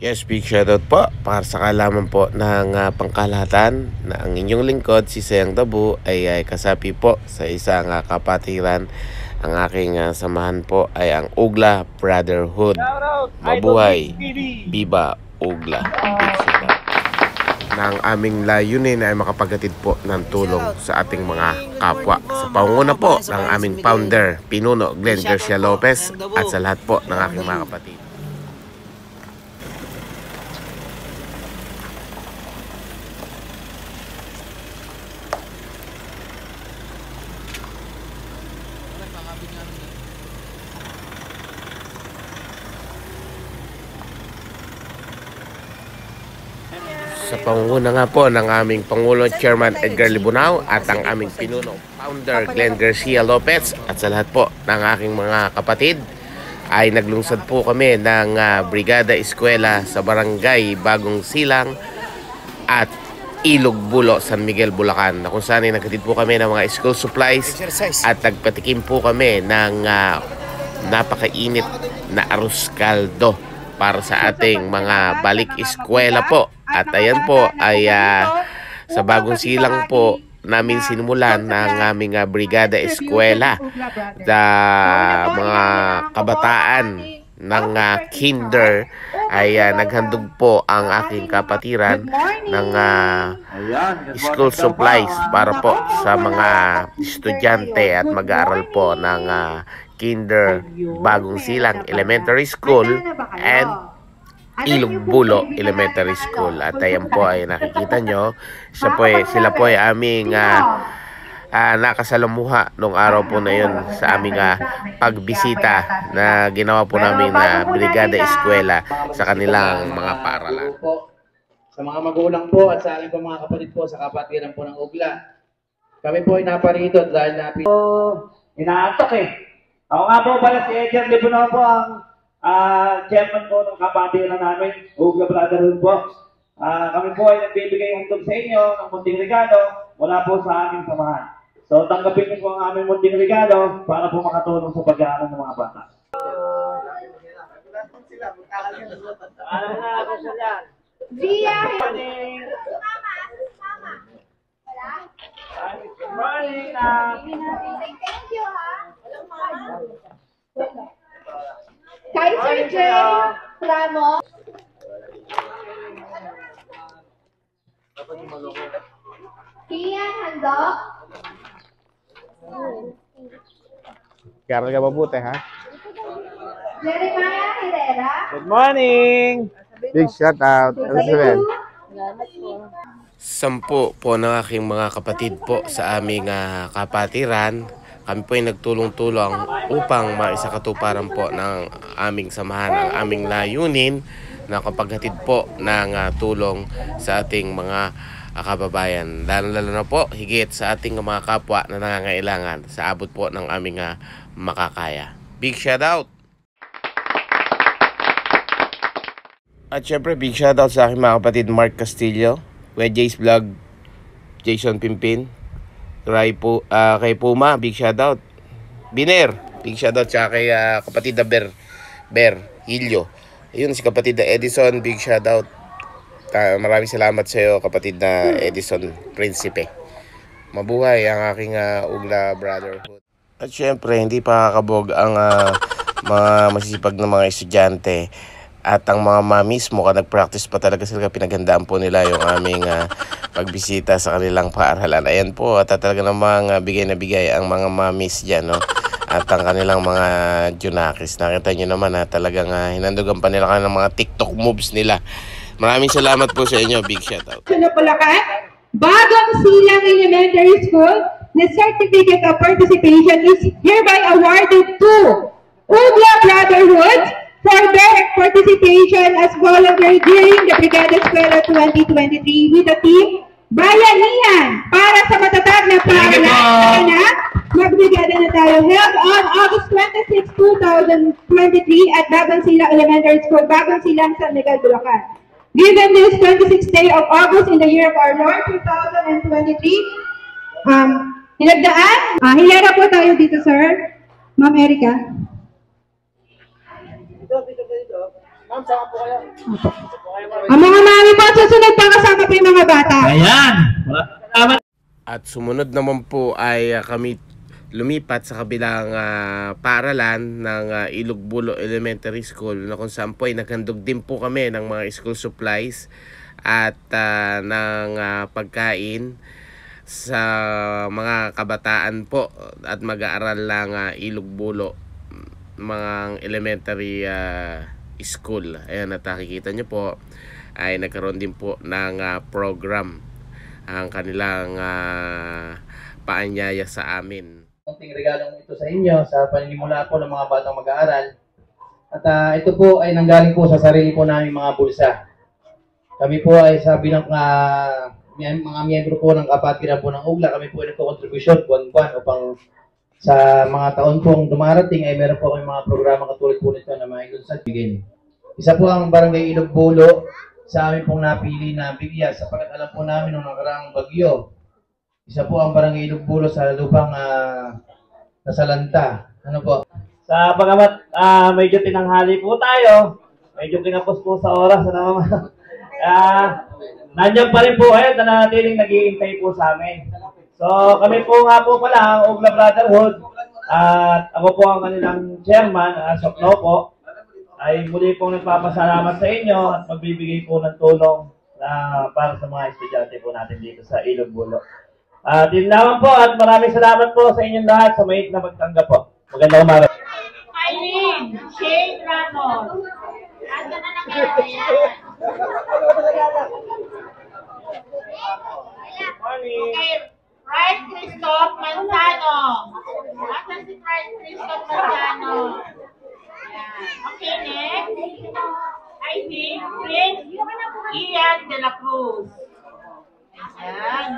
Yes, big shoutout po para sa kalaman po ng pangkalahatan na ang inyong lingkod, si Sayang Dabu, ay kasapi po sa isang kapatiran. Ang aking samahan po ay ang Ugla Brotherhood. Mabuhay, Viva Ugla. Big shoutout. Nang aming layunin ay makapaghatid po ng tulong sa ating mga kapwa. Sa pangunguna po ng aming founder, Pinuno Glenn Garcia Lopez, at sa lahat po ng aking mga kapatid. Sa pangunguna nga po ng aming Pangulo Chairman Edgar Libunao at ang aming Pinuno Founder Glenn Garcia Lopez, at sa lahat po ng aking mga kapatid, ay naglungsad po kami ng Brigada Eskwela sa Barangay Bagong Silang at Ilog Bulo, San Miguel, Bulacan, na kung saan ay naghatid po kami ng mga school supplies at nagpatikim po kami ng napakainit na arroz caldo para sa ating mga balik eskwela po. At ayan po ay sa Bagong Silang po namin sinimulan ng aming Brigada Eskwela. Mga kabataan ng kinder ay naghandog po ang aking kapatiran ng school supplies para po sa mga estudyante at mag-aaral po ng kinder Bagong Silang Elementary School and Ilog Bulo Elementary School. At ayan po ay nakikita nyo, sila po ay aming nakasalamuha nung araw po na yun sa aming pagbisita na ginawa po namin na Brigada Eskwela sa kanilang mga paaralan. Sa mga magulang po at sa aking po mga kapatid po sa kapatiran po ng Ugla, kami po ay naparito dahil inaatok eh. Ako nga po pala si Edgar Libunao po ang chairman po ng kapatiran namin, Ugla Brotherhood po. Kami po ay nagbibigay handog sa inyo ng munting regalo mula po sa aming samahan. So tanggapin niyo po ang aming munting regalo para po makatulong sa pag-aaral ng mga bata. Alam na ako sa dyan. Gia! Good morning! Thank you, ha? Kaiser J. Ramos. Kian Handok. Kaya ka mabuti, ha? Jeremiah Herrera. Good morning! Big shoutout. Ano sabihin? Salamat po. 10 po ng aking mga kapatid po sa aming kapatiran. Kami po ay nagtulong-tulong upang maisakatuparan po ng aming samahan, ang aming layunin na kapaghatid po ng tulong sa ating mga kababayan. Lalo na po higit sa ating mga kapwa na nangangailangan sa abot po ng aming makakaya. Big shoutout! At syempre big shoutout sa aking mga kapatid Mark Castillo, Wedjays Vlog, Jason Pimpin, kay Puma, big shoutout. Biner, big shoutout sa kay kapatid na Ber Hilyo. Ayun si kapatid na Edison, big shoutout. Maraming salamat sa iyo kapatid na Edison Principe. Mabuhay ang aking Ugla Brotherhood. At syempre hindi pa kakabog ang mga masisipag na mga estudyante at ang mga mamis mo nag-practice pa talaga sila, pinaghandaan po nila yung aming pagbisita sa kanilang paaralan. Ayan po, at talaga namang bigay na bigay ang mga mamis dyan, no? At ang kanilang mga junakis. Nakita nyo naman talagang hinandugan pa nila ng mga TikTok moves nila. Maraming salamat po sa inyo. Big shoutout. Bagong Silang Elementary School, the certificate of participation is hereby awarded to Ugla Brotherhood for their participation as volunteer during the Brigada Eskwela 2023 with the team Bayanihan para sa matatag na paaralan na magbrigada na tayo. Held on August 26, 2023 at Bagong Silang Elementary School, Bagong Silang, San Miguel, Bulacan. Given this 26th day of August in the year of our Lord 2023, hinagdaan, hilera po tayo dito, sir. Ma'am Erica. Ang mga mami po, susunod pa kasama po yung mga bata. Ayan. Salamat. At sumunod naman po ay kami lumipat sa kabilang paaralan ng Ilugbulo Elementary School na kung saan po ay naghandog din po kami ng mga school supplies at ng pagkain sa mga kabataan po at mag-aaral ng Ilugbulo mga elementary school. Ayan, at nakikita nyo po ay nagkaroon din po ng program ang kanilang paanyaya sa amin. Konting regalong ito sa inyo sa panimula po ng mga batang mag-aaral. At ito po ay nanggaling po sa sarili po namin mga bulsa. Kami po ay sabi ng mga miyembro po ng kapatiran po ng UGLA, kami po ay nagko-contribution buwan-buwan upang sa mga taon pong dumarating ay meron po kami mga programa katulad po nito na mailunsad bigyan. Isa po ang Barangay Ilugbulo sa amin pong napili na bigyan sapagkat alam po namin nung nakaraang bagyo. Isa po ang Barangay Ilugbulo sa lupang nasalanta. Ano po? Sa bagamat medyo tinanghali po tayo, medyo kinapos po sa oras. Nandiyan pa rin po kayo na natiling nag-iintay po sa amin. So kami po nga po pala ang UGLA Brotherhood at ako po ang kanilang chairman as of now po ay muli pong nagpapasalamat sa inyo at magbibigay po ng tulong para sa mga estudyante po natin dito sa Ilugbulo. Yun naman po at maraming salamat po sa inyong lahat sa mait na magtanggap po. Magandang umaga. Eileen, Shane Ramos. Asa na kayo? Okay, Bryce Christoph Manzano. Asa si Bryce Christoph Manzano? Ayan. Okay, next. I think Prince Ian de la Cruz. Ayan.